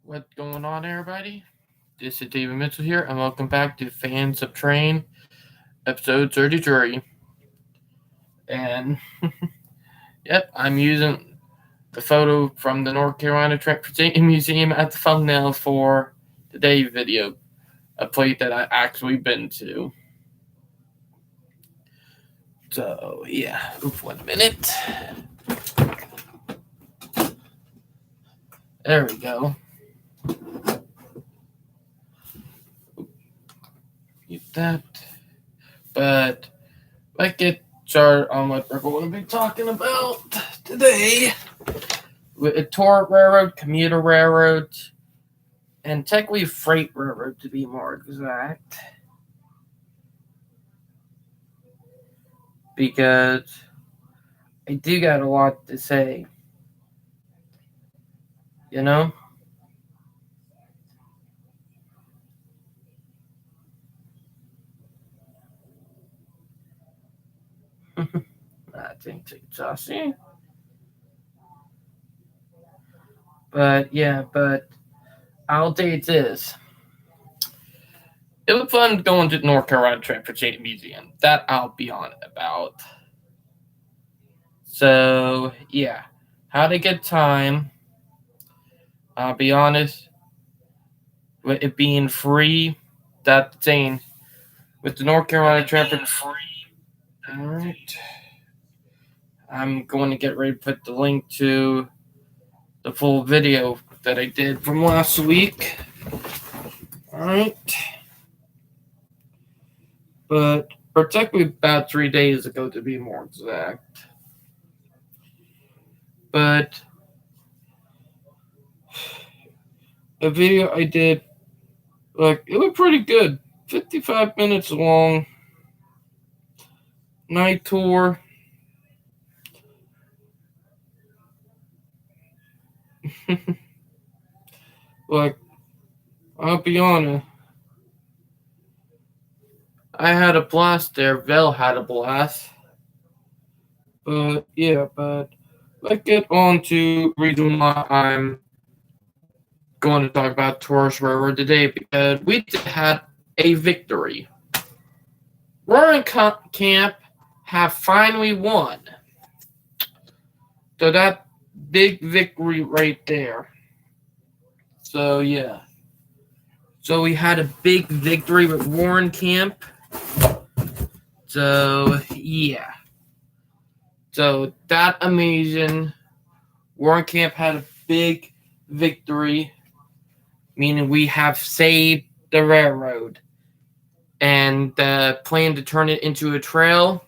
What's going on, everybody? This is David Mitchell here, and welcome back to Fans of Train, episode 33. And, yep, I'm using the photo from the North Carolina Transportation Museum at the thumbnail for today's video, a place that I actually been to. So, yeah, 1 minute. There we go. Get that. But let's get started on what we're going to be talking about today. With a tour railroad, commuter railroad, and technically freight railroad to be more exact. Because I do got a lot to say. You know? I think it's saucy. But I'll tell you this. It was fun going to the North Carolina Transportation Museum. That I'll be on about. So, yeah. How to get time. I'll be honest. With it being free, that thing. With the North Carolina Transportation. Alright. I'm going to get ready to put the link to the full video that I did from last week. Alright. But technically about 3 days ago to be more exact. But a video I did, it was pretty good. 55 minutes long. Night tour. I'll be honest. I had a blast there. Vel had a blast. But let's get on to reason why I'm going to talk about Tourist Railroad today, because we had a victory. Roaring Camp have finally won. So that big victory right there. So yeah. So we had a big victory with Warren Camp. So yeah. So that amazing. Warren Camp had a big victory, meaning we have saved the railroad. And the plan to turn it into a trail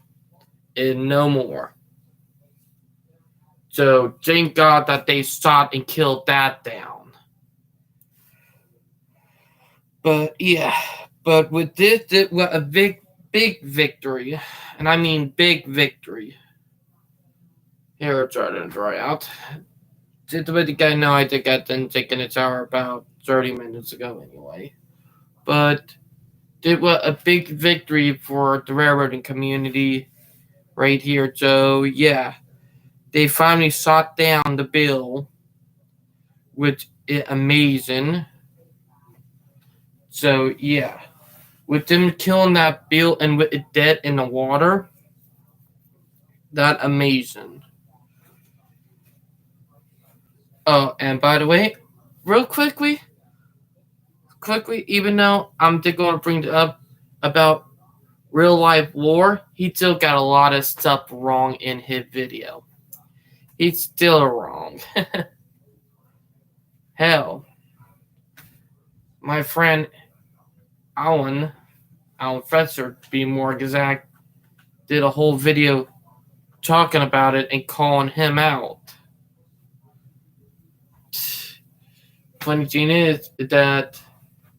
is no more. So thank God that they shot and killed that down. But yeah, but with this, it was a big victory. And I mean big victory. Here, it's starting to dry out. Just to let you guys know, I think I didn't take a shower about 30 minutes ago anyway. But it was a big victory for the railroading community right here. So yeah, they finally shot down the bill, which is amazing. So yeah, with them killing that bill and with it dead in the water, that amazing. Oh, and by the way, real quickly, even though I'm going to bring it up about real life war, he still got a lot of stuff wrong in his video. He's still wrong. Hell, my friend Alan Fetzer, to be more exact, did a whole video talking about it and calling him out. Funny thing is that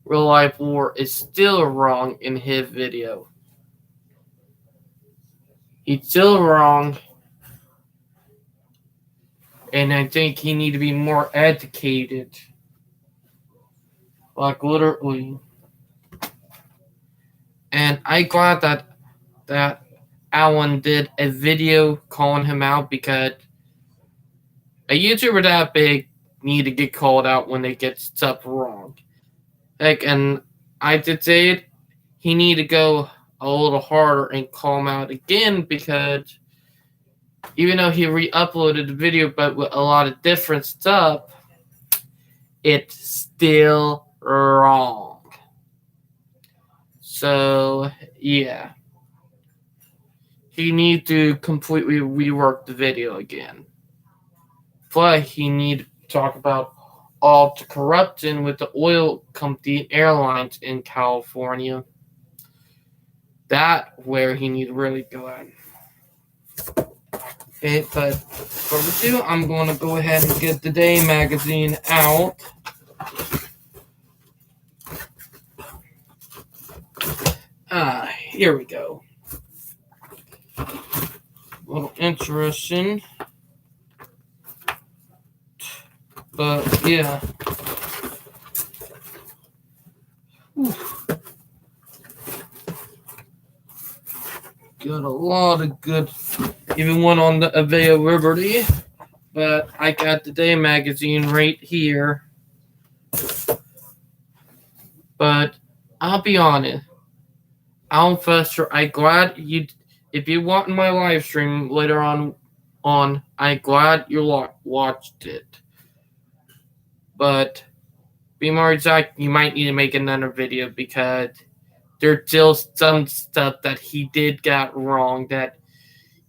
real life war is still wrong in his video. He's still wrong, and I think he need to be more educated. Like literally. And I'm glad that Alan did a video calling him out, because a YouTuber that big need to get called out when they get stuff wrong. Like, and I did say it, he need to go a little harder and call him out again, because even though he re-uploaded the video but with a lot of different stuff, it's still wrong. So, yeah. He needs to completely rework the video again. Plus, he need to talk about all the corruption with the oil company airlines in California. That where he need to really go at. Okay, but for the two, I'm going to go ahead and get the Day magazine out. Here we go. A little interesting. But, yeah. Got a lot of good, even one on the Aveo Liberty. But I got the Day magazine right here. But I'll be honest. Alan Fester, I'm glad you, if you want my live stream later on, I'm glad you watched it. But, be more exact, you might need to make another video, because there's still some stuff that he did get wrong that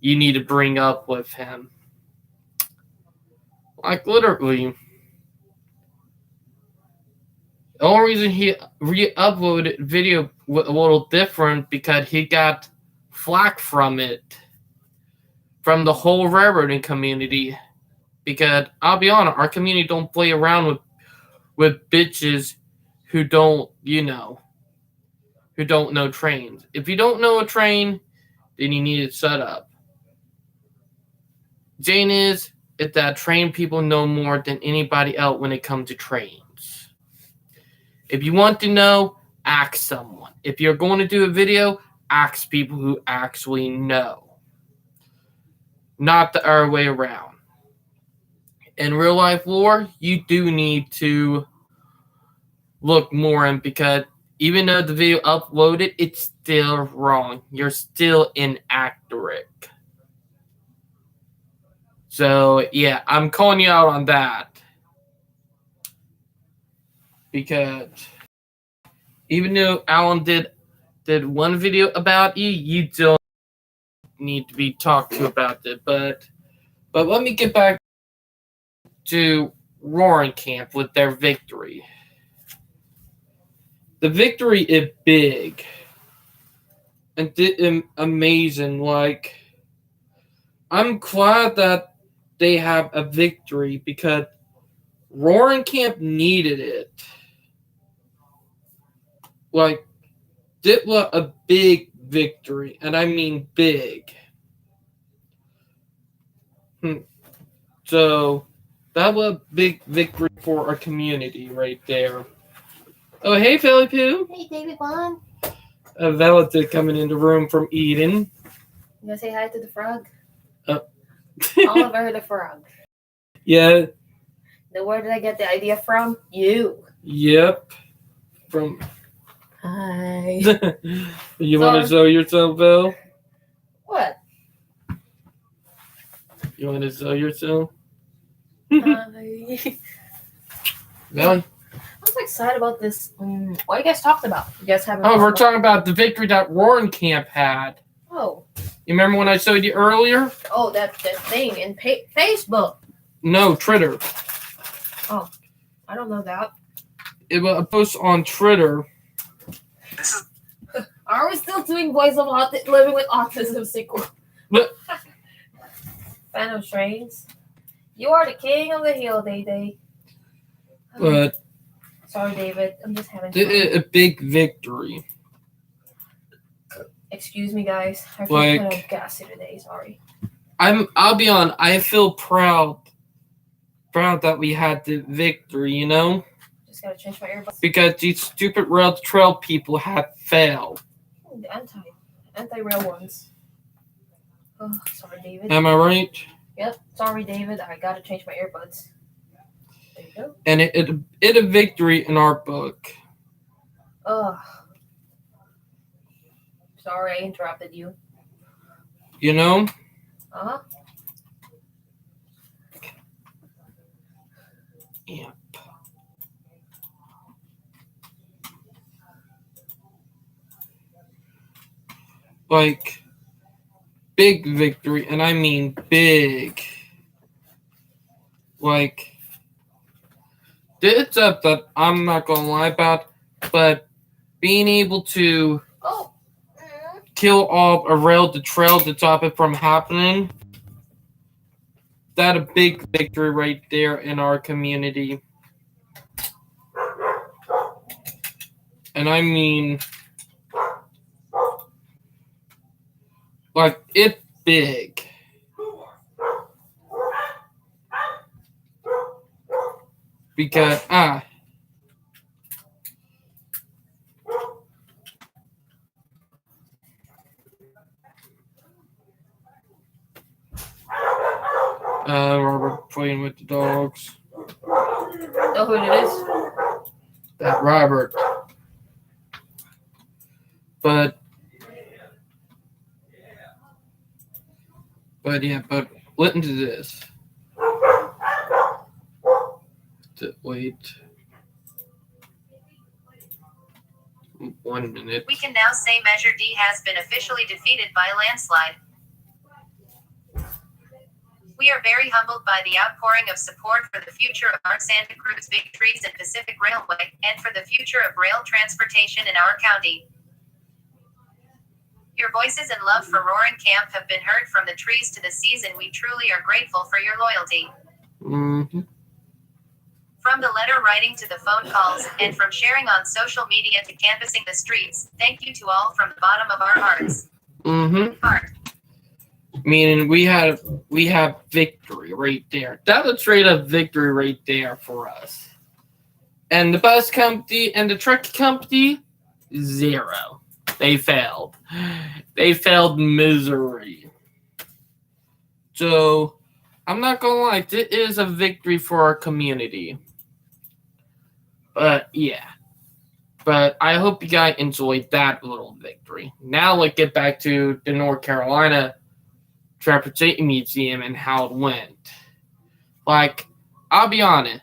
you need to bring up with him. Like, literally. The only reason he re-uploaded video was a little different because he got flack from it. From the whole railroading community. Because, I'll be honest, our community don't play around with bitches who don't, who don't know trains. If you don't know a train, then you need to shut up. Jane is that train people know more than anybody else when it comes to trains. If you want to know, ask someone. If you're going to do a video, ask people who actually know. Not the other way around. In real life lore, you do need to look more in, because even though the video uploaded, it's still wrong. You're still inaccurate. So, yeah, I'm calling you out on that. Because even though Alan did one video about you, you still need to be talked to about it. But let me get back to Roaring Camp with their victory. The victory is big and amazing. Like, I'm glad that they have a victory, because Roaring Camp needed it. Like, it was a big victory, and I mean big. So, that was a big victory for our community right there. Oh, hey, Philly Poo. Hey, David Bond. Valita coming in the room from Eden. You gonna say hi to the frog? Oh. Oliver the frog. Yeah. Where did I get the idea from? You. Yep. From. Hi. You want to show yourself, Bill? What? You want to show yourself? Hi. Bill? I'm so excited about this. What are you guys talking about? You guys haven't. Oh, we're talking about the victory that Roaring Camp had. Oh. You remember when I showed you earlier? Oh, that thing in Facebook. No, Twitter. Oh, I don't know that. It was a post on Twitter. Are we still doing Voice of Living with Autism sequel? What? Fan of trains. You are the king of the hill, Day. But sorry, David. I'm just having a big victory. Excuse me, guys. I feel kind of gassy today. Sorry. I'll be honest. I feel proud that we had the victory. You know. Just gotta change my earbuds. Because these stupid rail trail people have failed. The anti-rail ones. Oh, sorry, David. Am I right? Yep. Sorry, David. I gotta change my earbuds. There you go. And it a victory in our book. Ugh. Sorry, I interrupted you. You know? Uh huh. Yeah. Like, big victory, and I mean big. Like, it's up that I'm not gonna lie about, but being able to Oh. kill off a rail to trail to stop it from happening, that a big victory right there in our community. And I mean, like, it's big. Because, Robert playing with the dogs. Know who it is? That Robert. But yeah, but listen to this. Wait. 1 minute. We can now say Measure D has been officially defeated by a landslide. We are very humbled by the outpouring of support for the future of our Santa Cruz Victories and Pacific Railway, and for the future of rail transportation in our county. Your voices and love for Roaring Camp have been heard from the trees to the seas, and we truly are grateful for your loyalty. Mm-hmm. From the letter writing to the phone calls, and from sharing on social media to canvassing the streets, thank you to all from the bottom of our hearts. Mm-hmm. Heart. Meaning we have victory right there. That's a straight up victory right there for us. And the bus company and the truck company, 0. They failed. They failed misery. So I'm not gonna lie, it is a victory for our community. But yeah. But I hope you guys enjoyed that little victory. Now let's get back to the North Carolina Transportation Museum and how it went. Like, I'll be honest,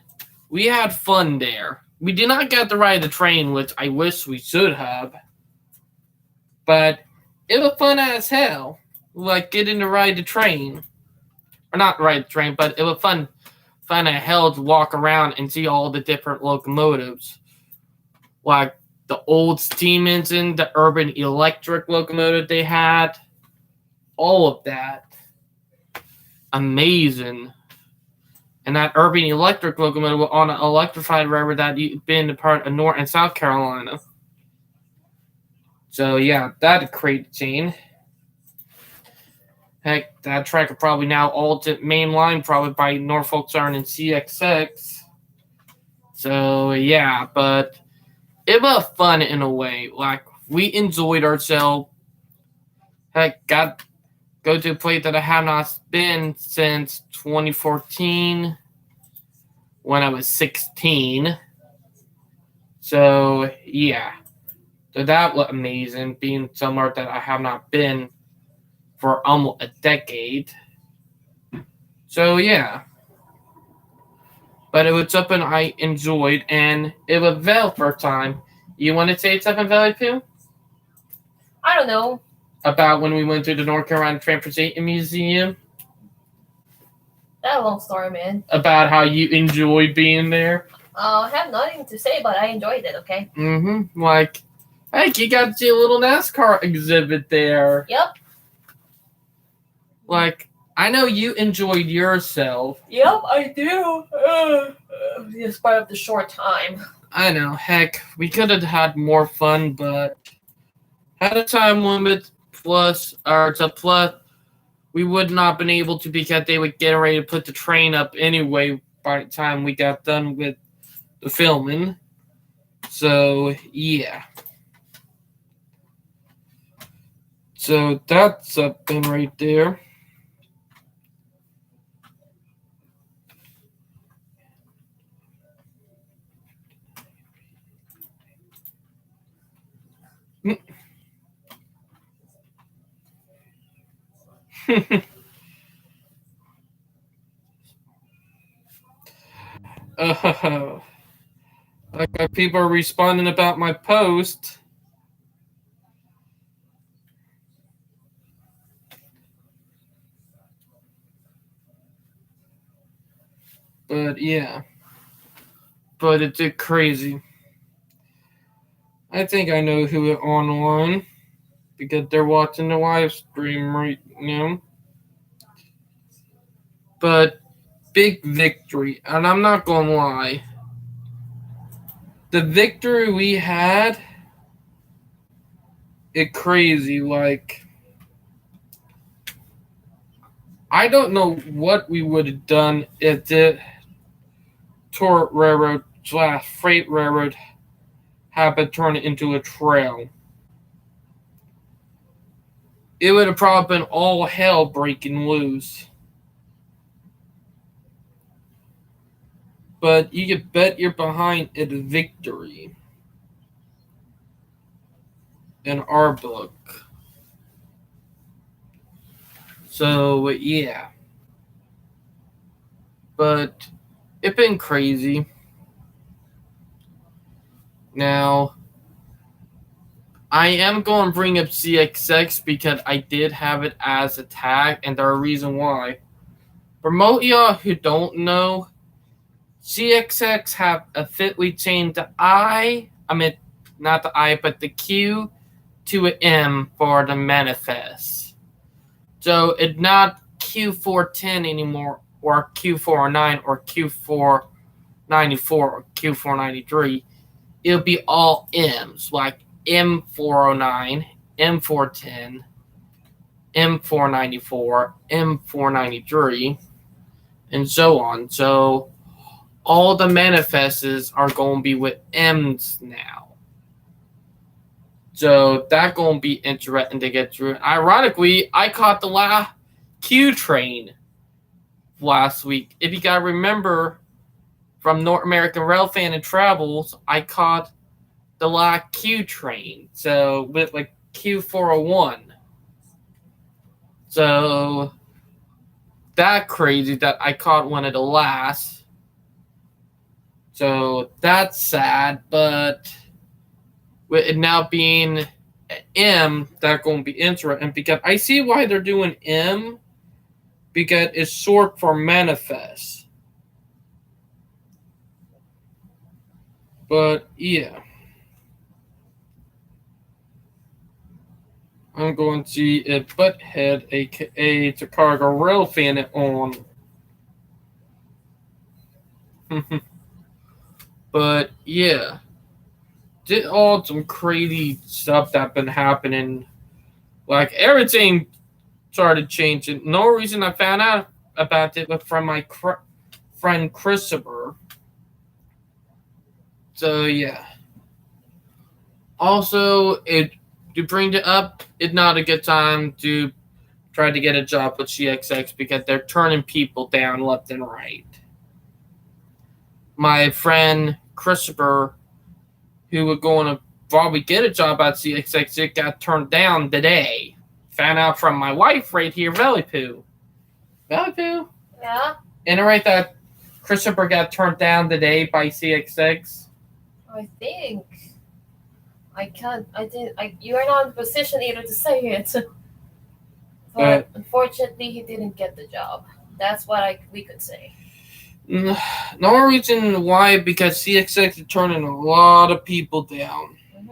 we had fun there. We did not get to ride the train, which I wish we should have. But it was fun as hell. Like, getting to ride the train. Or not ride the train, but it was fun as hell to walk around and see all the different locomotives. Like, the old steam engine, the urban electric locomotive they had. All of that. Amazing. And that urban electric locomotive on an electrified railroad that had been a part of North and South Carolina. So yeah, that's a crazy chain. Heck, that track could probably now alter main line probably by Norfolk Southern and CSX. So yeah, but it was fun in a way. Like, we enjoyed ourselves. Heck, go to a place that I have not been since 2014 when I was 16. So yeah. So that was amazing, being somewhere that I have not been for almost a decade. So yeah. But it was something I enjoyed, and it was Val first time. You want to say something, Valley Pooh? I don't know. About when we went to the North Carolina Transportation Museum? That's a long story, man. About how you enjoyed being there? I have nothing to say, but I enjoyed it, okay? Mm-hmm. Like, hey, you got to see a little NASCAR exhibit there. Yep. Like, I know you enjoyed yourself. Yep, I do. Despite of the short time. I know, heck, we could have had more fun, but at a time limit plus, we would not been able to because they would get ready to put the train up anyway by the time we got done with the filming. So, yeah. So, that's something right there. Like people are responding about my post. But yeah. But it's crazy. I think I know who it online because they're watching the live stream right now. But big victory, and I'm not gonna lie. The victory we had, it crazy. Like I don't know what we would have done if the tour railroad / freight railroad had been turned into a trail. It would have probably been all hell breaking loose. But you can bet you're behind a victory in our book. So yeah. But it's been crazy. Now, I am going to bring up CXX because I did have it as a tag, and there are reasons why. For most of y'all who don't know, CXX have officially changed the not the I, but the Q to an M for the manifest. So it's not Q410 anymore, or Q409, or Q494, or Q493. It'll be all M's, like M409, M410, M494, M493, and so on. So all the manifests are going to be with M's now. So that's going to be interesting to get through. Ironically, I caught the last Q train last week. If you got to remember, from North American Rail Fan and Travels, I caught the last Q train. So with like Q401. So that crazy that I caught one of the last. So that's sad, but with it now being M, that's going to be interesting because I see why they're doing M, because it's short for manifest. But yeah. I'm going to see if Butthead, aka Chicago Rail Fan, it on. But yeah, did all some crazy stuff that been happening. Like everything started changing. No reason I found out about it but from my friend Christopher. So yeah. Also, to bring it up, it's not a good time to try to get a job with CXX because they're turning people down left and right. My friend Christopher, who was going to probably get a job at CXX, it got turned down today. Found out from my wife right here, Valleypoo. Valleypoo? Yeah? And right that Christopher got turned down today by CXX. I think. You are not in a position either to say it. But unfortunately, he didn't get the job. That's what we could say. No reason why, because CXX is turning a lot of people down. Mm-hmm.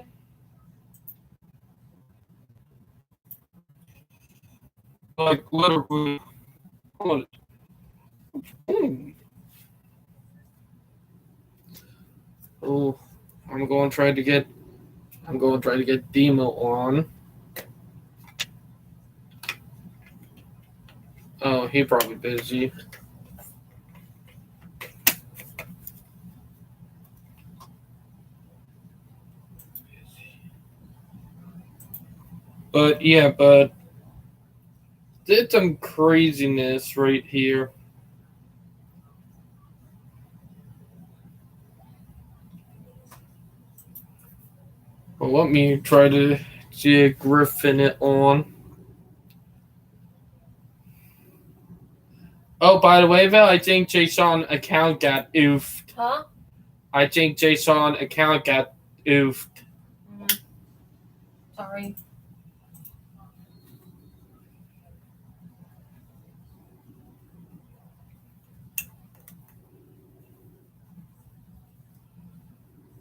Like literally. Oh, I'm going to try to get Demo on. Oh, he probably busy. But yeah, did some craziness right here. Well, let me try to see Griffin it on. Oh, by the way, Val, I think Jay Sean account got oofed. Huh? I think Jay Sean account got oofed. Sorry.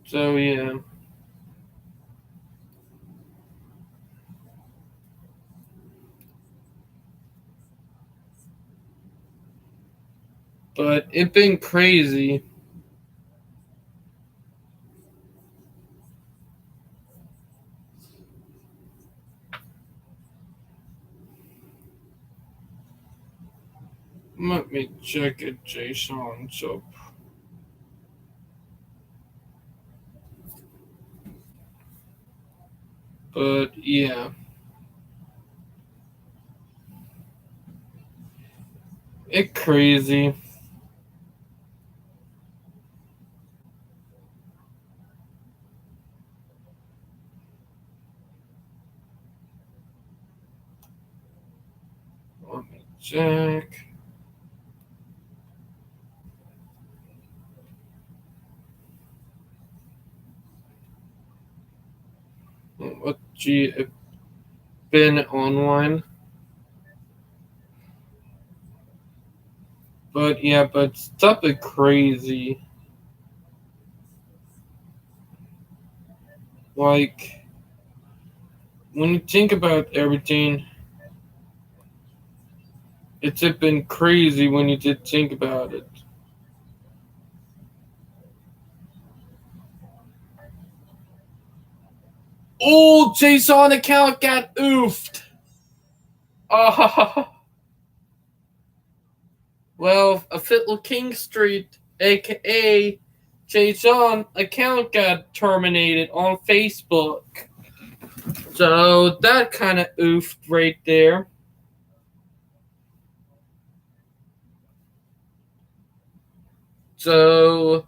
So yeah. But it been crazy. Let me check it, Jay Sean. So, but yeah, it crazy. Let me check. What G been online? But yeah, but stuff is crazy. Like when you think about everything, it's been crazy when you did think about it. Oh, Jason account got oofed. Well, a Fitler King Street, aka Jason account got terminated on Facebook. So that kind of oofed right there. So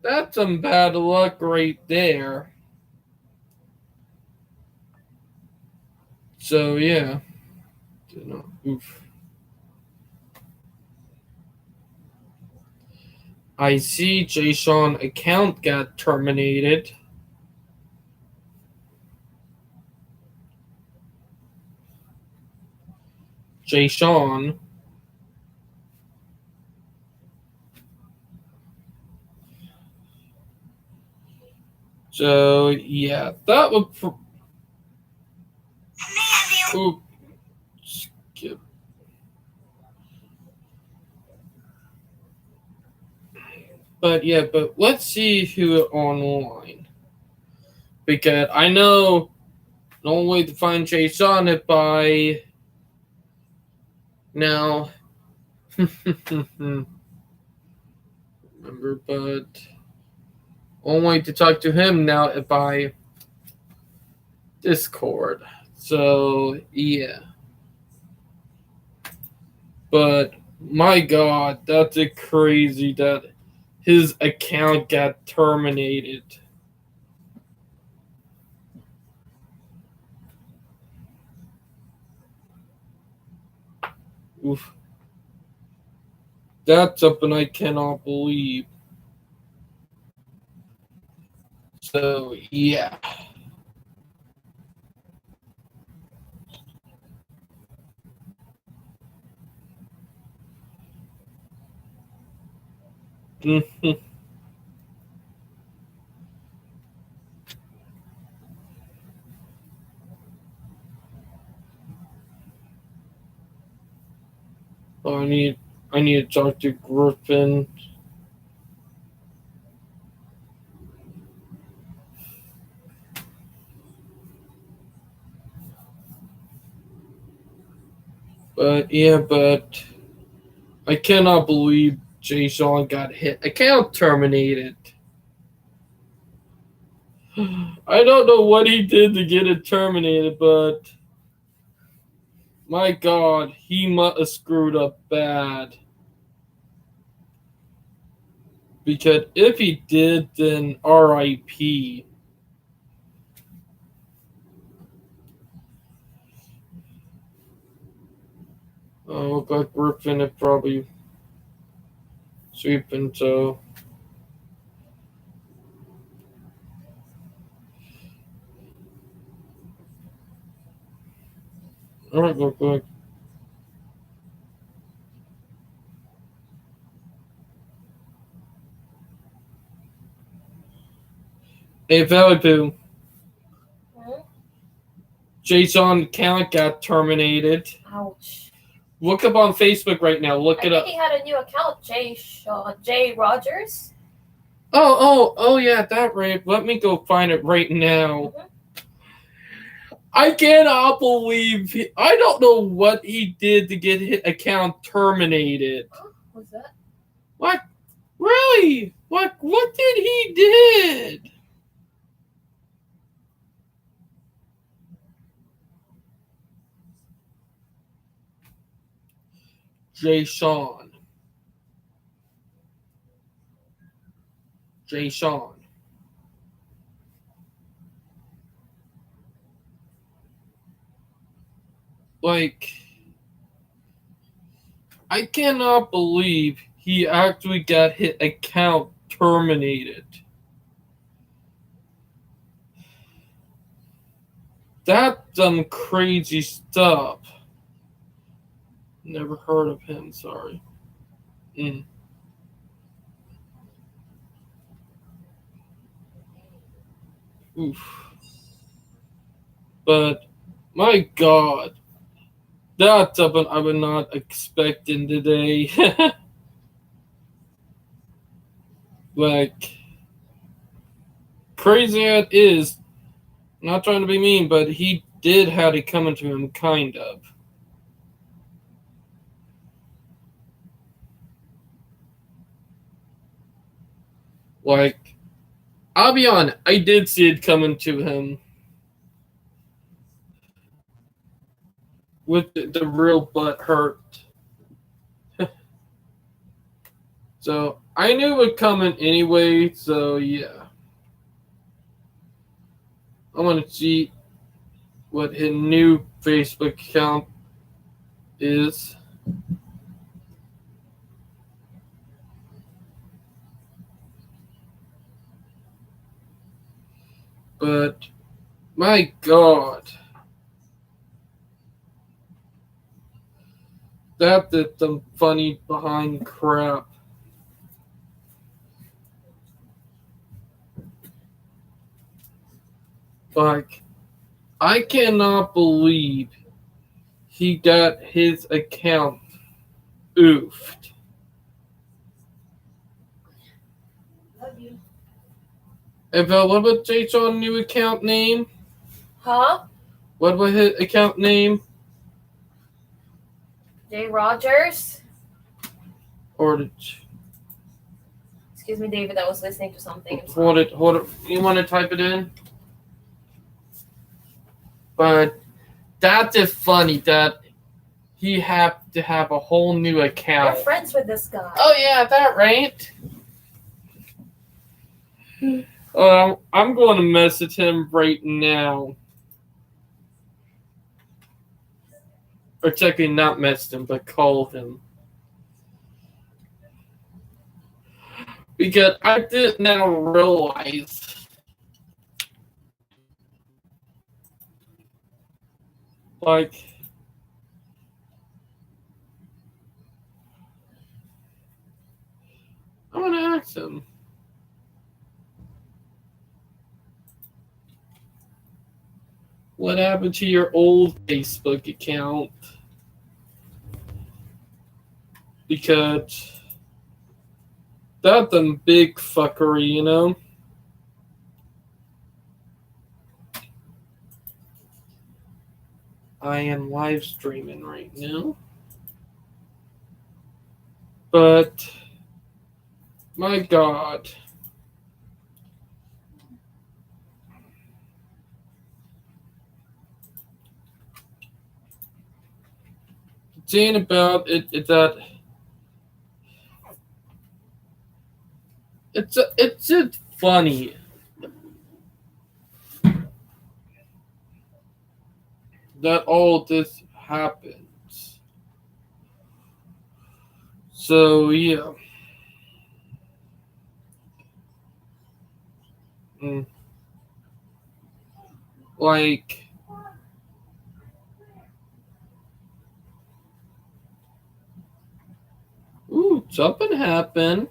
that's some bad luck right there. So yeah. Oof. I see Jason account got terminated. Jason. So yeah, that would. Ooh, skip. But yeah, but let's see who online. Because I know the only way to find Jason is by now. Remember, but only way to talk to him now is by Discord. So yeah. But my God, that's a crazy that his account got terminated. Oof. That's something I cannot believe. So yeah. Oh, I need to talk to Griffin. But yeah, but I cannot believe Jason got hit. Account terminated. I don't know what he did to get it terminated, but my God, he must have screwed up bad. Because if he did, then RIP. Oh, but Griffin it probably Sweep into. Alright, look, look. Hey, Valley Hmm? Jason account got terminated. Ouch. Look up on Facebook right now. Look I it think up. he had a new account, Jay Rogers. Oh, yeah, that right. Let me go find it right now. Mhm. I cannot believe I don't know what he did to get his account terminated. What's that? What? Really? What did he did? Jason. Like, I cannot believe he actually got his account terminated. That's some crazy stuff. Never heard of him, sorry. Oof. But, my God. That's something I was not expecting today. Like, crazy it is. Not trying to be mean, but he did have it coming to him, kind of. Like, I'll be honest, I did see it coming to him. With the real butt hurt. So, I knew it was coming anyway, so yeah. I want to see what his new Facebook account is. But, my God. That did some funny behind crap. Like, I cannot believe he got his account oofed. Love you. And what was Jason's new account name? Huh? What was his account name? Jay Rogers. Or did Excuse me, David. I was listening to something. hold it? You want to type it in? But that's just funny that he had to have a whole new We're account. friends with this guy. Oh yeah, that right. I'm going to message him right now. Or technically not message him, but call him. Because I did now realize, like, I'm going to ask him. What happened to your old Facebook account? Because that's a big fuckery, you know? I am live streaming right now. But, my God. The thing about it is that it's just funny that all this happens. So yeah. Mm. Like, ooh, something happened.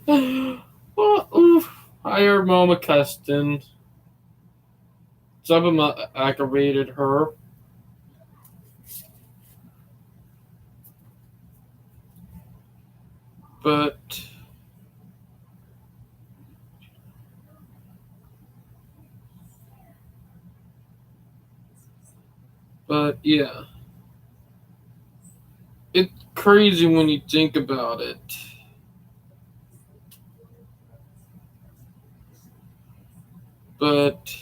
Well, oof. Hi, Mama Custon. Something aggravated her. But yeah. It's crazy when you think about it. But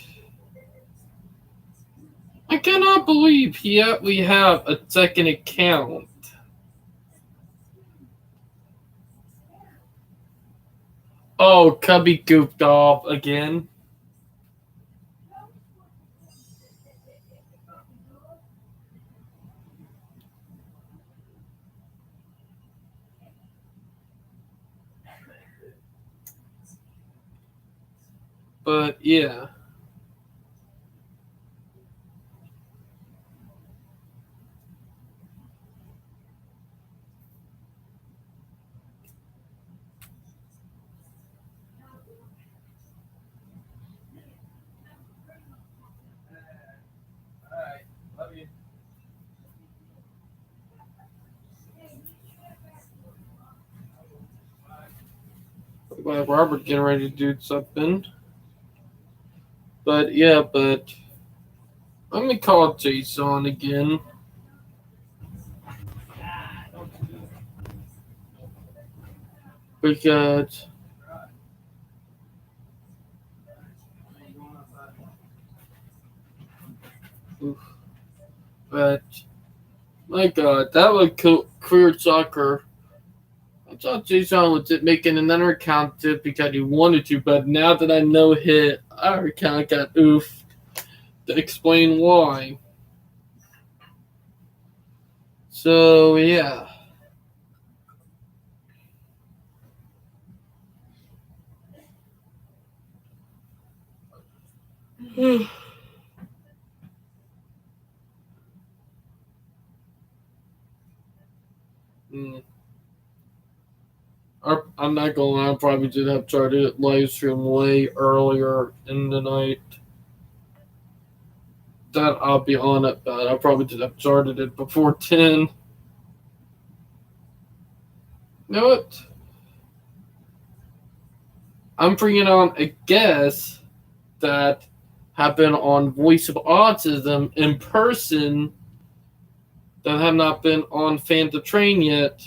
I cannot believe we have a second account. Oh, Cubby goofed off again. But yeah. Love you. Like Robert getting ready to do something. But yeah, let me call Jason again. Because but my God, that would clear soccer. I thought Jason was making another account just because he wanted to, but now that I know our account got oofed, to explain why. So yeah. Mm. I'm not gonna lie, I probably did have started live stream way earlier in the night. That I'll be on it, but I probably did have started it before 10. You know what? I'm bringing on a guest that have been on Voice of Autism in person that have not been on Fan to Train yet.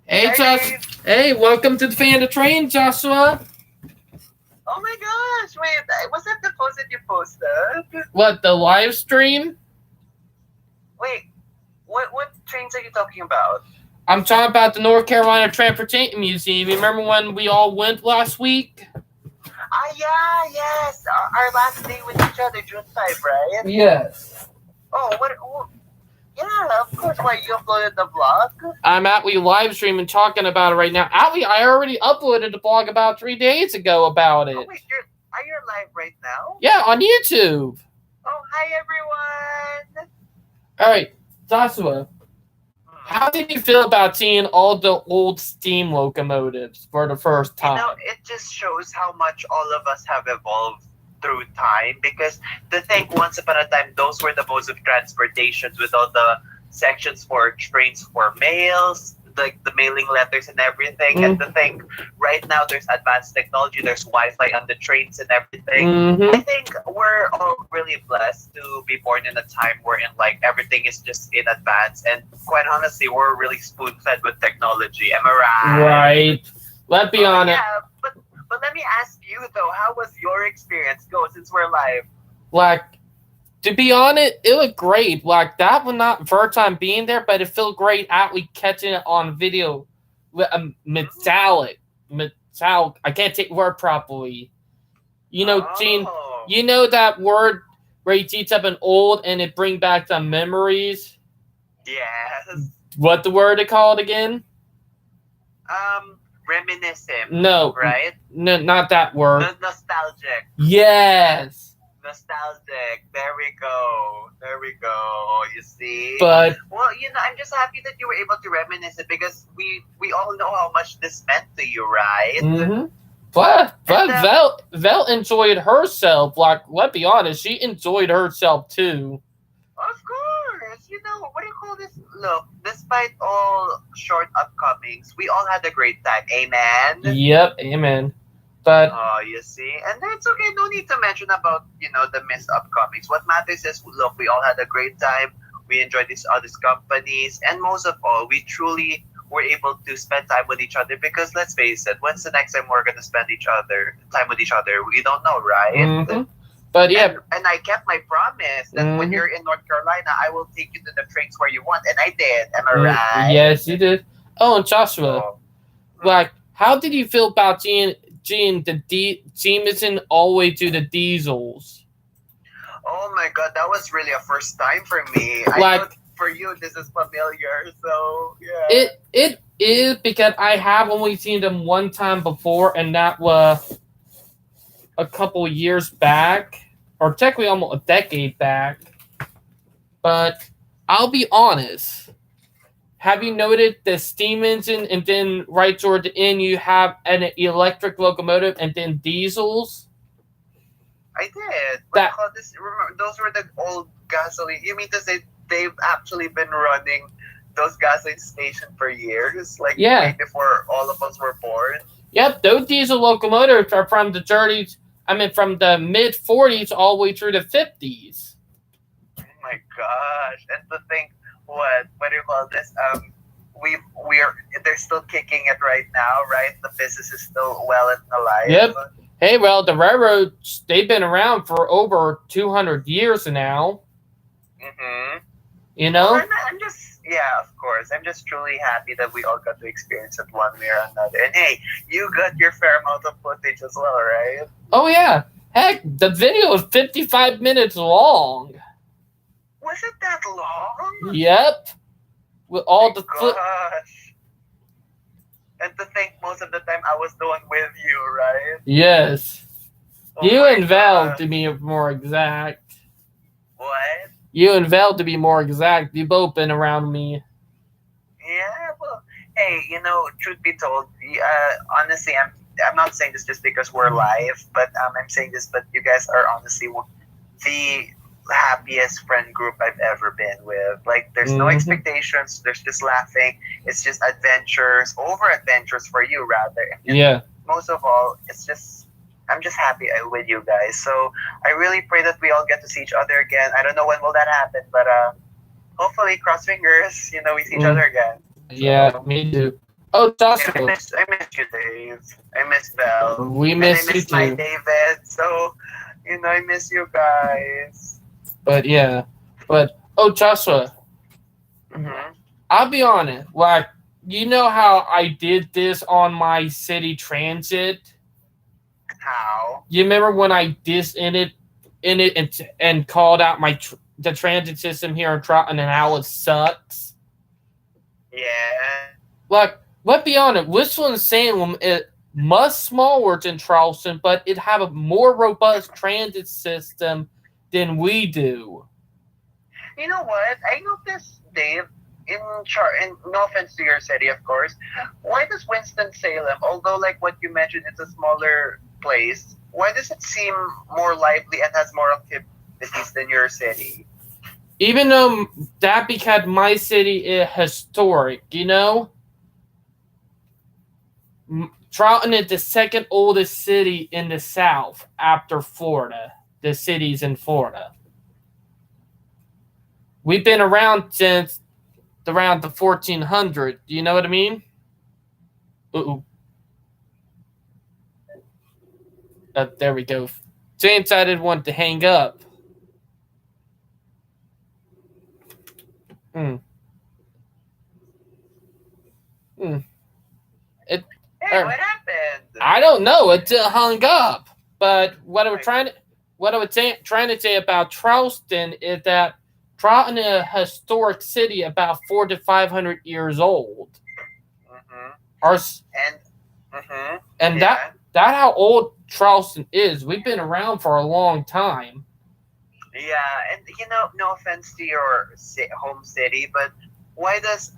Hey, Joshua. Hey, welcome to the Fan to Train, Joshua. Oh my gosh, wait, was that the post that you posted? What, the live stream? Wait, what trains are you talking about? I'm talking about the North Carolina Transportation Museum. Remember when we all went last week? Yeah, yes. Our last day with each other, June 5, right? Yes. Oh, yeah, of course. Why, you uploaded the vlog? I'm actually live streaming talking about it right now. Actually, I already uploaded the blog about 3 days ago about it. Oh, wait, are you live right now? Yeah, on YouTube. Oh, hi, everyone. All right, Joshua, how did you feel about seeing all the old steam locomotives for the first time? You know, it just shows how much all of us have evolved through time, because to think once upon a time those were the modes of transportation with all the sections for trains for mails, like the mailing letters and everything, and to think right now there's advanced technology, there's Wi-Fi on the trains and everything. I think we're all really blessed to be born in a time wherein like everything is just in advance, and quite honestly we're really spoon-fed with technology. Am I right? Right. Let's be honest. Yeah, but let me ask you though, how was your experience go since we're live? Like, To be honest, it looked great. Like that was not first time being there, but it felt great actually catching it on video with a metallic. I can't take the word properly. You know, Gene. Oh. You know that word where you teach up an old and it bring back some memories. Yes. What the word it called again? Reminiscent. No, Right? no, not that word. Nostalgic. Yes, Nostalgic. There we go. There we go. You see? but Well, I'm just happy that you were able to reminisce it because we all know how much this meant to you, right? mm-hmm. but And, Vel enjoyed herself. Like, let's be honest, she enjoyed herself too. Of course. What do you call this? Look, despite all short upcomings, we all had a great time. Amen? Yep, amen. But Oh, you see? And that's okay. No need to mention about, the missed upcomings. What matters is, look, we all had a great time. We enjoyed these other companies. And most of all, we truly were able to spend time with each other because let's face it, when's the next time we're going to spend time with each other? We don't know, right? mhm. But yeah, And I kept my promise that when Mhm. you're in North Carolina, I will take you to the trains where you want. And I did. Am I right? yes, you did. Oh, and Joshua, Oh. like, how did you feel about Gene Jameson all the way to the Diesels? Oh my god, that was really a first time for me. I Like- know for you this is familiar, so yeah. It is because I have only seen them one time before, and that was a couple years back, or technically almost a decade back. But I'll be honest. Have you noted the steam engine, and then right toward the end you have an electric locomotive, and then diesels? I did. That- Remember, those were the old gasoline. You mean to say they've actually been running those gasoline stations for years? Like Yeah. way before all of us were born? Yep, those diesel locomotives are from the from the mid 40s all the way through the 50s. Oh my gosh. And to think what do you call this? They're still kicking it right now, right? The business is still well and alive. Yep. Hey, well, the railroads, they've been around for over 200 years now, Mm-hmm. you know? I'm just, yeah, of course. I'm just truly happy that we all got to experience it one way or another. And hey, you got your fair amount of footage as well, right? Oh, yeah. Heck, the video is 55 minutes long. Was it that long? Yep. With all the foot. Gosh. And to think most of the time I was the one with you, right? Yes. Oh You my and Val, gosh. to be more exact. What? You and Val, to be more exact. You both been around me. Yeah, well, hey, truth be told, honestly, I'm not saying this just because we're live, but I'm saying this, but you guys are honestly the happiest friend group I've ever been with. Like, there's no Mhm. expectations. There's just laughing. It's just adventures, over adventures for you, rather. And Yeah. most of all, I'm just happy with you guys. So I really pray that we all get to see each other again. I don't know when will that happen, but hopefully, cross fingers, we see each other again. Yeah, me too. Oh, And Joshua. I miss you, Dave. I miss Belle. We And miss I you miss my too. David. So, I miss you guys. But yeah. But, oh, Joshua. Mm-hmm. I'll be honest. Like, you know how I did this on my city transit? How? You remember when I in it and called out the transit system here in Troughton and how it sucks? Yeah. Like, let's be honest, Winston-Salem is much smaller than Charleston, but it have a more robust transit system than we do. You know what? I noticed, Dave, in no offense to your city, of course, why does Winston-Salem, although like what you mentioned, it's a smaller place, why does it seem more lively and has more activities than your city? Even though that because my city is historic, Troughton is the second oldest city in the South after Florida. The cities in Florida. We've been around since around the 1400s. Do you know what I mean? Uh-oh. There we go. James, I didn't want to hang up. Hmm. Hmm. Hey, Er, what happened? I don't know. It hung up. But what I was Like, trying to say about Charleston is that Charleston is a historic city about 400 to 500 years old. mm-hmm. Our, And mm-hmm. and Yeah. that how old Charleston is. We've been around for a long time. Yeah, and no offense to your home city, but why does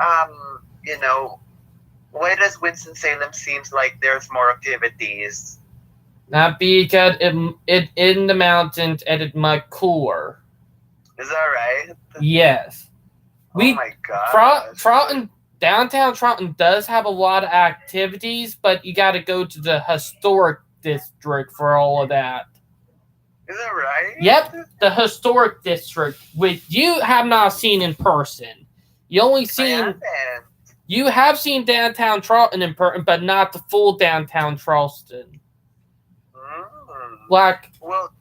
why does Winston Salem seems like there's more activities? Not because it in the mountains and it's much cooler. Is that right? Yes. Oh my gosh. Charlton, downtown Charlton does have a lot of activities, but you got to go to the historic district for all of that. Is that right? Yep, the historic district, which you have not seen in person. You only I seen haven't. you have seen downtown Charlton in person, but not the full downtown Charleston. Like, Well,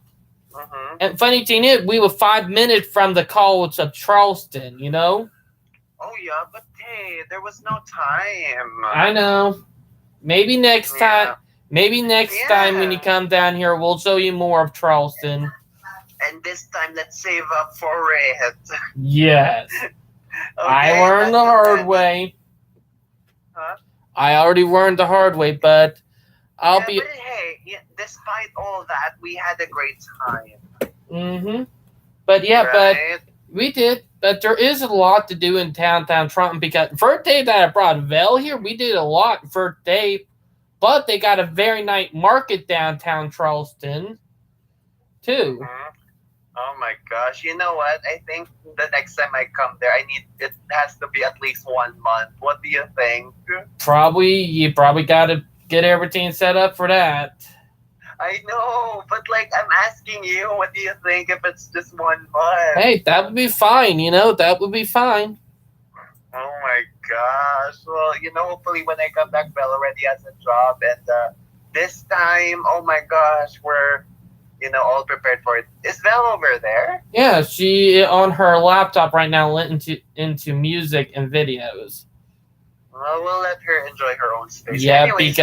mm-hmm. and funny thing is, we were 5 minutes from the College of Charleston. You know. Oh yeah, but hey, there was no time. I know. Maybe next Yeah. time. Maybe next time when you Yeah. come down here, we'll show you more of Charleston. And this time, let's save up for it. Yes. I Okay, learned the that's hard it. way. Huh? I already learned the hard way, but I'll Yeah, be. but hey, despite all that, we had a great time. Mm-hmm. But yeah, but Right? we did. But there is a lot to do in downtown Charleston because first day that I brought Vel here, we did a lot first day. But they got a very nice market downtown Charleston, too. Mhm. Oh my gosh! You know what? I think the next time I come there, it has to be at least 1 month. What do you think? You probably got to get everything set up for that. I know, but like I'm asking you, what do you think if it's just 1 month? Hey, that would be fine. That would be fine. Oh my gosh! Well, hopefully when I come back, Belle already has a job, and this time, oh my gosh, we're all prepared for it. Is Belle over there? Yeah, she on her laptop right now into music and videos. Well, we'll let her enjoy her own space. Yeah, Anyways,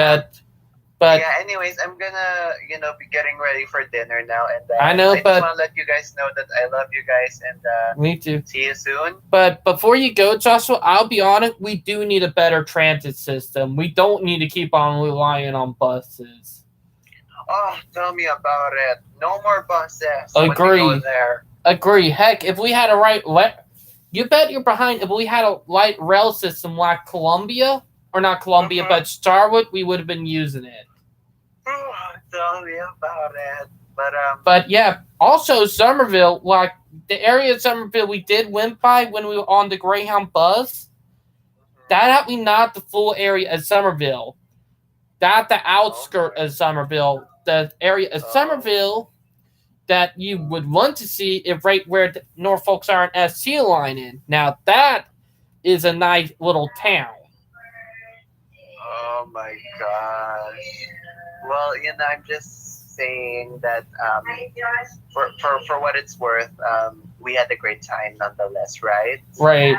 but yeah. Anyways, I'm gonna be getting ready for dinner now, and I know, just but want to let you guys know that I love you guys, and me too. see you soon. But before you go, Joshua, I'll be honest. We do need a better transit system. We don't need to keep on relying on buses. Oh, tell me about it. No more buses. Agree. When we go there. Agree. Heck, if we had you bet you're behind. If we had a light rail system like Columbia, or not Columbia, but Starwood, we would have been using it. Oh, tell me about it. But yeah, also Somerville, like the area of Somerville we did went by when we were on the Greyhound bus, that actually not the full area of Somerville. That the outskirt of Somerville. The area of Somerville that you would want to see is right where the Norfolk Southern ST line in. Now that is a nice little town. Oh my gosh. Well, I'm just saying that for what it's worth, we had a great time nonetheless, right? Right.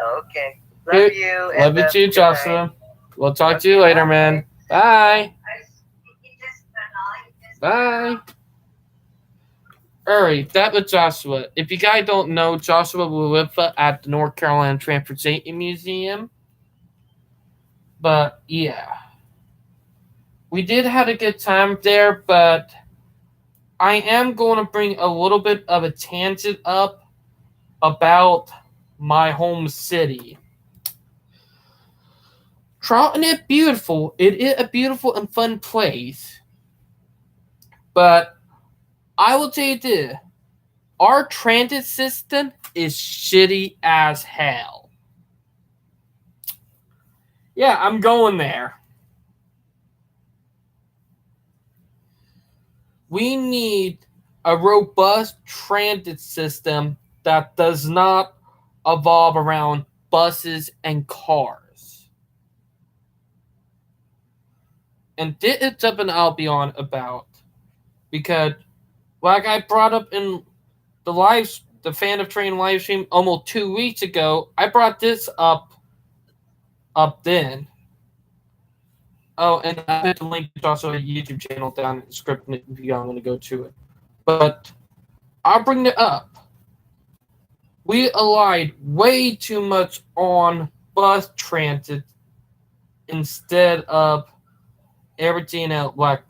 Okay. Love you. Love you too, Jocelyn. We'll talk to you later, man. Bye. Bye. Alright, that was Joshua. If you guys don't know, Joshua was at the North Carolina Transportation Museum. But yeah, we did have a good time there, but I am going to bring a little bit of a tangent up about my home city. Charlton is beautiful. It is a beautiful and fun place. But I will tell you this. Our transit system is shitty as hell. Yeah, I'm going there. We need a robust transit system that does not evolve around buses and cars. And this is something I'll be on about. Because, like I brought up in the the Fan of Train live stream almost 2 weeks ago. I brought this up then. Oh, and I put the link. There's also a YouTube channel down in the description if you want to go to it. But I'll bring it up. We relied way too much on bus transit instead of everything else. Like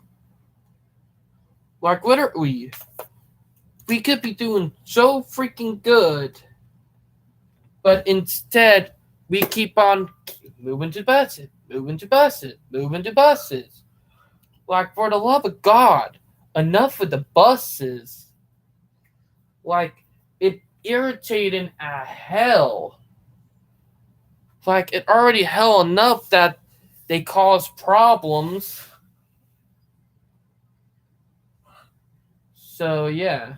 what are we? We could be doing so freaking good, but instead we keep on moving to buses. Like, for the love of God, enough with the buses. Like, it irritating as hell. Like, it already hell enough that they cause problems. So, yeah.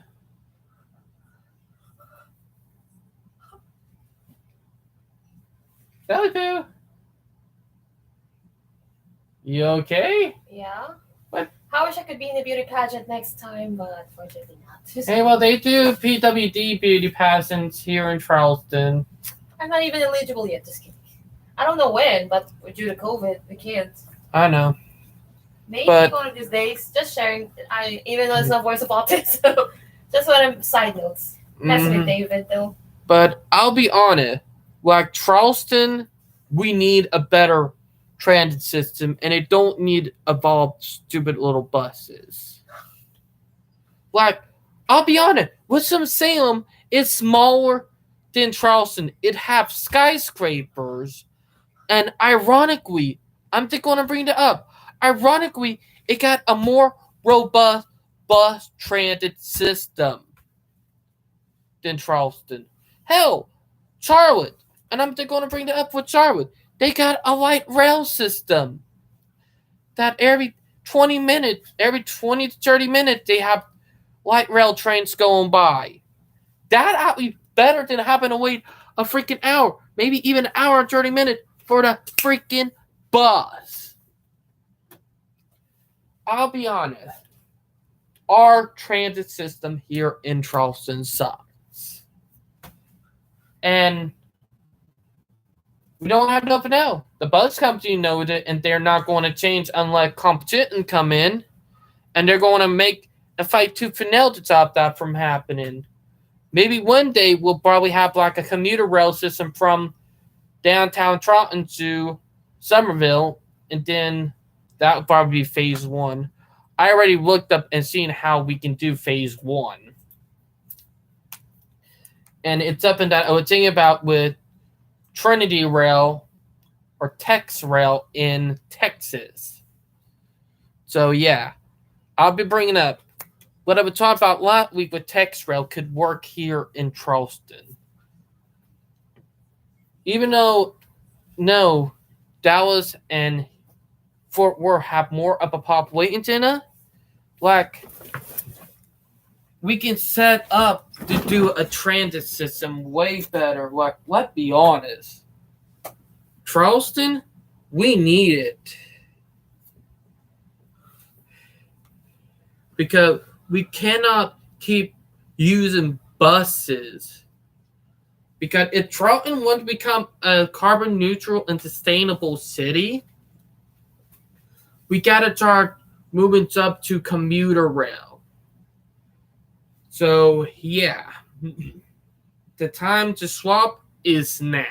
Sally Poo. You okay? Yeah. What? I wish I could be in a beauty pageant next time, but unfortunately not. Hey, well, they do PWD beauty pageants here in Charleston. I'm not even eligible yet, just kidding. I don't know when, but due to COVID, we can't. I know. Maybe But- one of these days, just sharing. Even though it's not voice of autism, so just one of side notes. Messing Mhm. with David, though. But I'll be honest, like Charleston, we need a better transit system, and it don't need evolved stupid little buses. Like, I'll be honest, Winston-Salem is smaller than Charleston. It have skyscrapers, and ironically, I'm just going to bring it up. Ironically, it got a more robust bus transit system than Charleston. Hell, Charlotte, and I'm just going to bring it up with Charlotte. They got a light rail system that every 20 to 30 minutes, they have light rail trains going by. That ought to be better than having to wait a freaking hour, maybe even an hour and 30 minutes for the freaking bus. I'll be honest. Our transit system here in Charleston sucks. And we don't have nothing else. The bus company knows it, and they're not going to change unless competition come in, and they're going to make a fight tooth and nail to stop that from happening. Maybe one day we'll probably have like a commuter rail system from downtown Charleston to Somerville, and then that would probably be phase one. I already looked up and seen how we can do phase one. And it's up and down. I was thinking about with Trinity Rail or Tex Rail in Texas. So, yeah. I'll be bringing up what I was talking about last week with Tex Rail could work here in Charleston. Even though, no, Dallas and Fort Worth have more of a population than us, like, we can set up to do a transit system way better. Like, let's be honest. Charleston, we need it. Because we cannot keep using buses. Because if Charleston wants to become a carbon neutral and sustainable city, we gotta start moving up to commuter rail. So, yeah. The time to swap is now.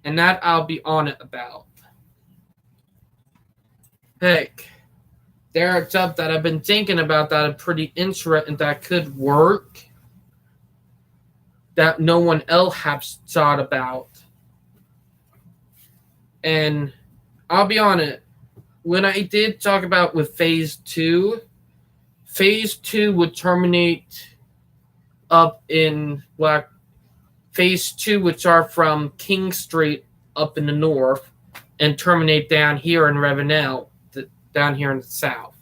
And that I'll be on it about. Heck, there are stuff that I've been thinking about that are pretty interesting that could work that no one else has thought about. And I'll be on it. When I did talk about with phase two would terminate up in phase two would start from King Street up in the north and terminate down here in Ravenel, down here in the south.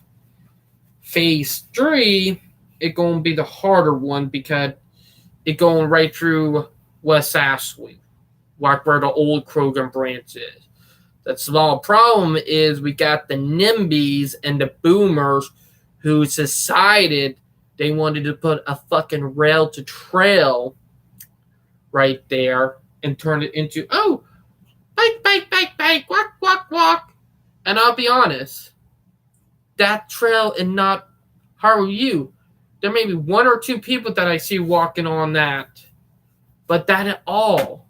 Phase three, it's going to be the harder one because it's going right through West Ashley, like where the old Kroger branch is. The small problem is we got the NIMBYs and the boomers who decided They wanted to put a fucking rail to trail right there and turn it into, oh, bike, walk. And I'll be honest, that trail and not Haru U, there may be one or two people that I see walking on that, but that at all.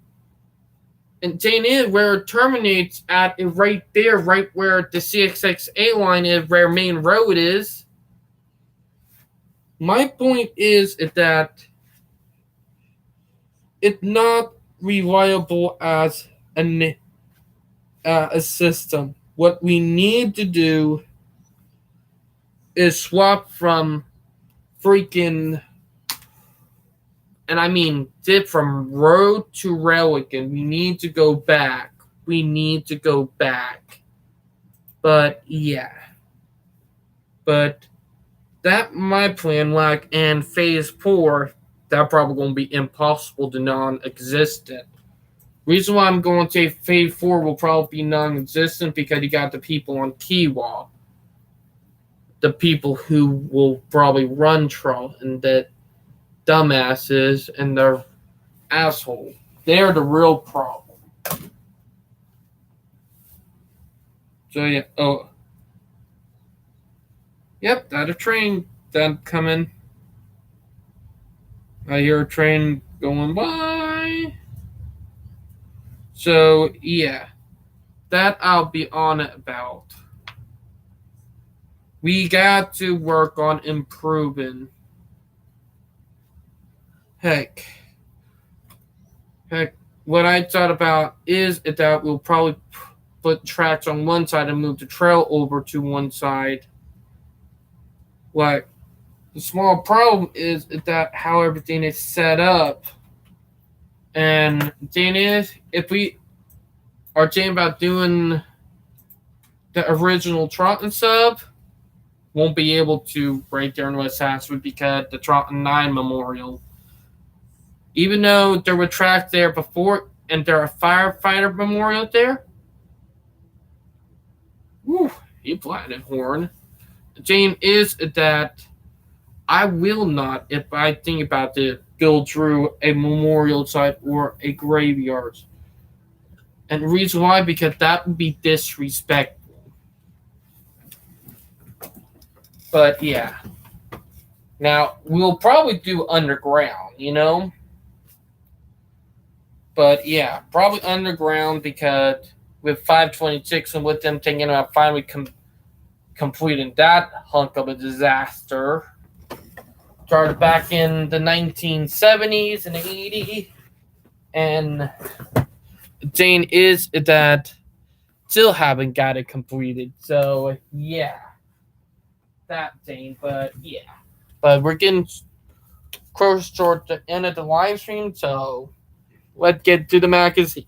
And Jane is where it terminates at right there, right where the CSXA line is, where main road is. My point is that it's not reliable as a system. What we need to do is swap from freaking, and I mean, dip from road to rail again. We need to go back. But yeah. But that my plan, like, and phase 4, that probably going to be impossible to non-existent. Reason why I'm going to say phase 4 will probably be non-existent because you got the people on Kiwa. The people who will probably run Troll and the dumbasses and their asshole. They're the real problem. So yeah, oh. Yep, that a train that coming. I hear a train going by. So yeah, that I'll be on it about. We got to work on improving. Heck, what I thought about is that we'll probably put tracks on one side and move the trail over to one side. Like, the small problem is that how everything is set up. And the thing is, if we are thinking about doing the original Trotton sub, won't be able to right there in West Ashford because the Trotton 9 Memorial. Even though there were tracks there before and there are firefighter memorial there. Woo, he planted horn. The thing is that I will not, if I think about it, go through a memorial site or a graveyard. And the reason why, because that would be disrespectful. But yeah. Now, we'll probably do underground, you know? But yeah, probably underground because with 526 and with them thinking about finally completing that hunk of a disaster. Started back in the 1970s and 80s. And the thing is that still haven't got it completed. So yeah. That thing, but yeah. But we're getting close toward the end of the live stream, so let's get to the magazine.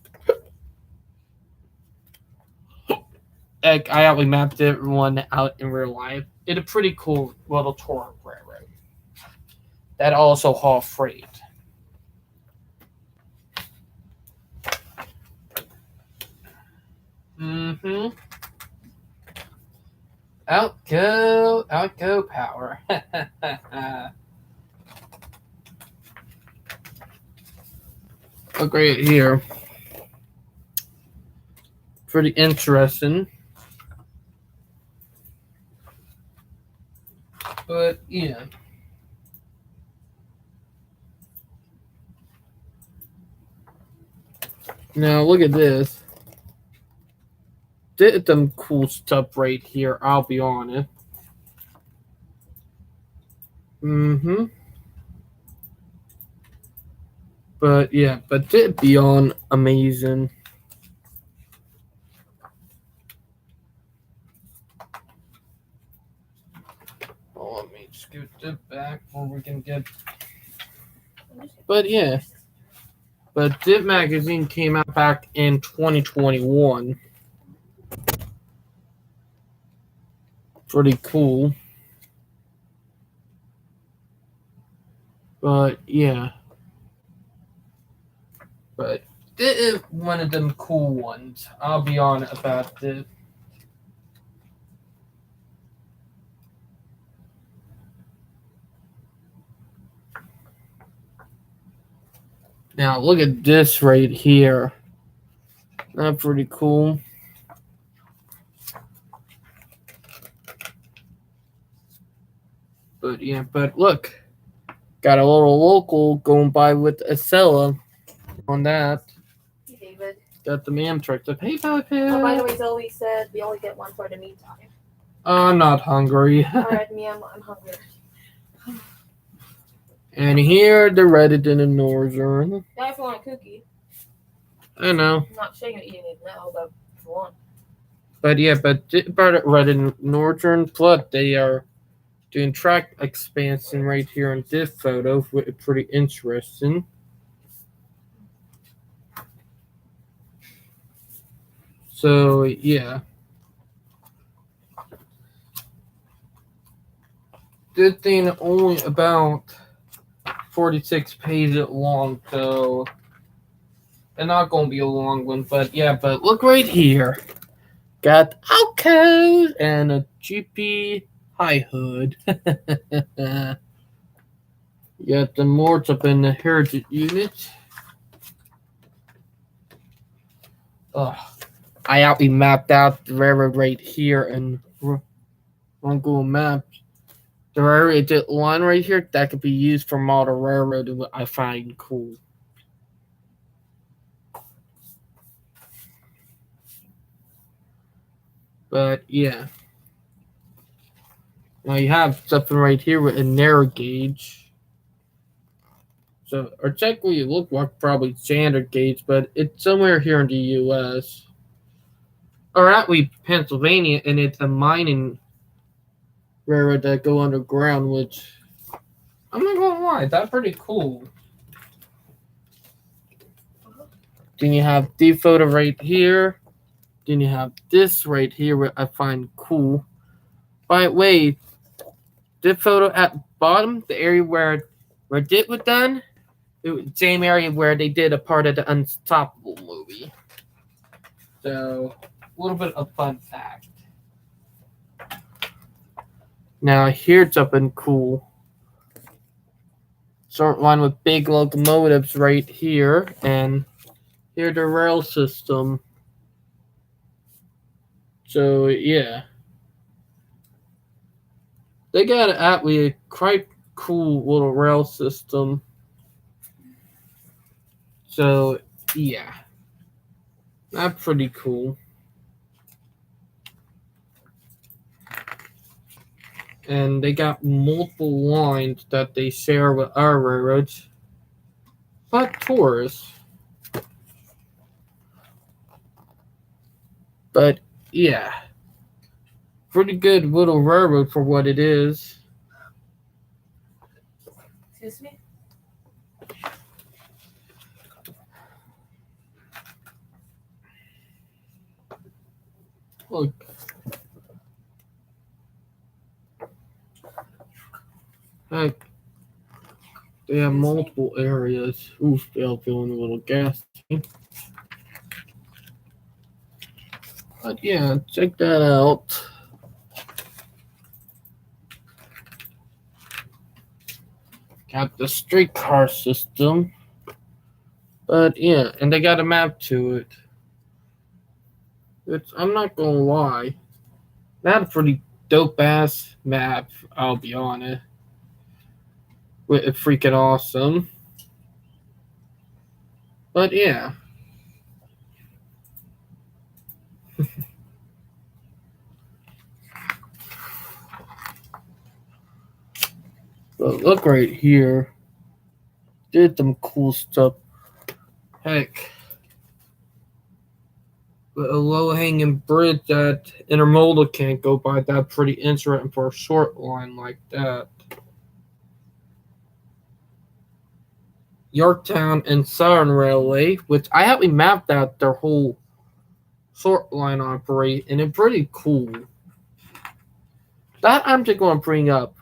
I actually mapped everyone out in real life. It's a pretty cool little tour of railroad. That also haul freight. Mm-hmm. Out go power. Look right here. Pretty interesting. But yeah. Now look at this. Did some cool stuff right here, I'll be honest. But yeah, but did beyond amazing. Oh, let me scoot it back before we can get. But yeah. But Dip magazine came out back in 2021. Pretty cool. But yeah. But this is one of them cool ones. I'll be honest about this. Now look at this right here. That's pretty cool. But yeah, but look. Got a little local going by with Acela on that. Hey, David. Got the Amtrak up. Hey, Papa. Oh, by the way, Zoe said we only get one for the meantime. I'm not hungry. Alright, me, I'm hungry. And here, the Reddit in the Northern. Now, if you want a cookie, I know. I'm not sure you're eating it now, but if you want. But yeah, but about Reddit Northern Flood, they are doing track expansion right here in this photo, which is pretty interesting. So yeah, this thing only about 46 pages long, so it's not gonna be a long one. But yeah, but look right here, got Alco and a GP high hood. You got the Morts up in the Heritage unit. Oh, I actually mapped out the railroad right here and on Google Maps. The railroad line right here that could be used for model railroad, what I find cool. But yeah. Now you have something right here with a narrow gauge. So, or technically it looks like probably standard gauge, but it's somewhere here in the U.S. Or actually Pennsylvania, and it's a mining railroad that go underground, which I'm not gonna lie, that's pretty cool. Then you have the photo right here. Then you have this right here, which I find cool. By the way, this photo at the bottom, the area where it was done, it was the same area where they did a part of the Unstoppable movie. So, a little bit of fun fact. Now, here's something cool. Sort line with big locomotives right here, and here's the rail system. So, yeah. They got actually a quite cool little rail system. So, yeah. That's pretty cool. And they got multiple lines that they share with our railroads, but tourists. But yeah, pretty good little railroad for what it is. Excuse me? Look. Heck, they have multiple areas. Ooh, still feeling a little gassy. But yeah, check that out. Got the streetcar system. But yeah, and they got a map to it. I'm not gonna lie. That's a pretty dope ass map, I'll be honest. It's freaking awesome. But yeah. But look right here. Did some cool stuff. Heck. With a low hanging bridge that intermodal can't go by, that's pretty interesting for a short line like that. Yorktown and Southern Railway, which I actually mapped out their whole short line operate, and it's pretty cool. That I'm just going to bring up.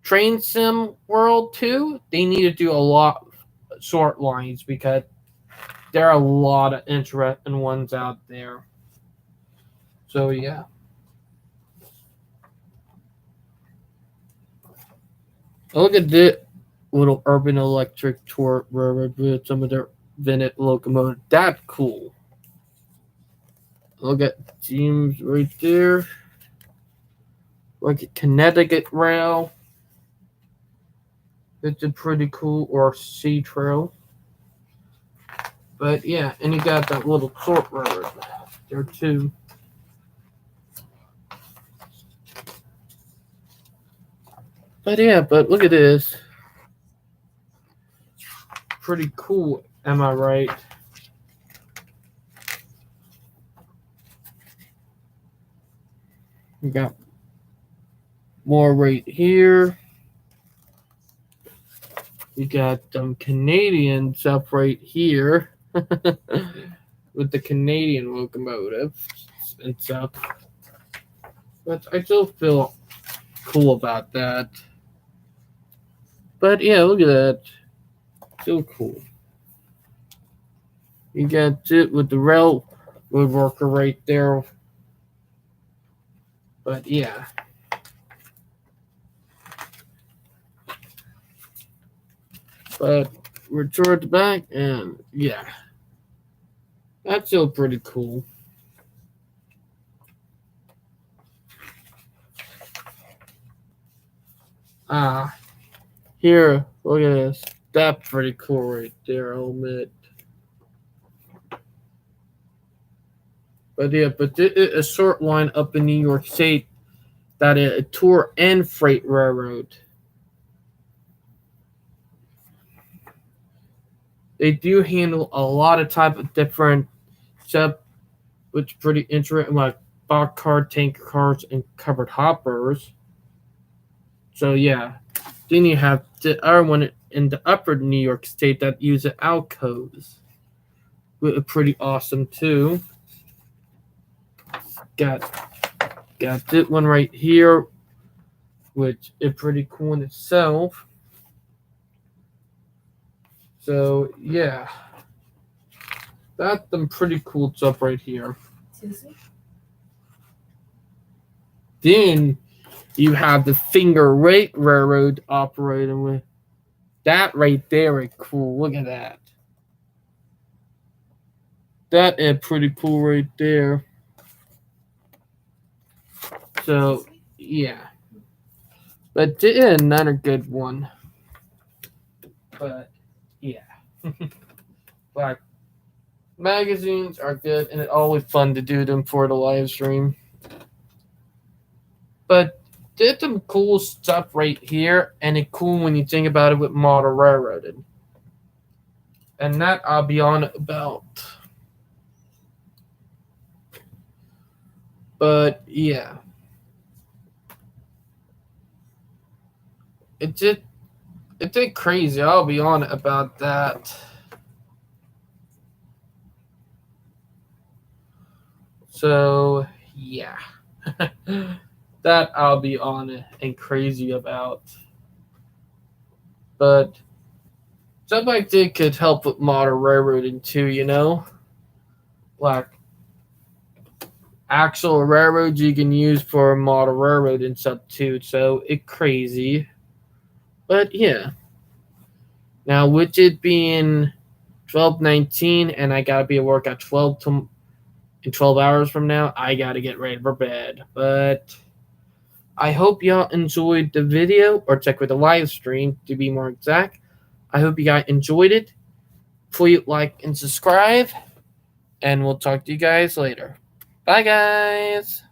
Train Sim World 2, they need to do a lot of short lines because there are a lot of interesting ones out there. So, yeah. Look at this. little urban electric tour railroad with some of their Venice locomotive. That's cool. Look at James right there. Look at Connecticut Rail. It's a pretty cool, or Sea Trail. But yeah, and you got that little sort railroad there too. But yeah, but look at this. Pretty cool, am I right? We got more right here. You got Canadian stuff right here with the Canadian locomotive and stuff. But I still feel cool about that. But yeah, look at that. Still cool. You got it with the railroad worker right there. But yeah. But we're toward the back, and yeah. That's still pretty cool. Here, look at this. That's pretty cool right there, I'll admit. But yeah, but a short line up in New York State that is a tour and freight railroad. They do handle a lot of type of different stuff, which is pretty interesting, like box car, tanker cars, and covered hoppers. So yeah. Then you have the other one in the upper New York State that use the alcoves. Pretty awesome too. Got this one right here, which is pretty cool in itself. So yeah, that's some pretty cool stuff right here. Then you have the Finger Rate Railroad operating with that right there is cool. Look at that. That is pretty cool right there. So yeah. But this is another good one. But yeah. Like magazines are good, and it's always fun to do them for the live stream. But did some cool stuff right here, and it's cool when you think about it with model railroading. And that I'll be on about. But yeah. It did crazy. I'll be on about that. So yeah. That I'll be on and crazy about. But stuff like that could help with modern railroading too, you know? Like actual railroads you can use for model railroading stuff too. So it's crazy. But yeah. Now with it being 12:19 and I gotta be at work at 12 hours from now, I gotta get ready for bed. But I hope y'all enjoyed the video, or check with the live stream to be more exact. I hope you guys enjoyed it. Please like and subscribe, and we'll talk to you guys later. Bye, guys.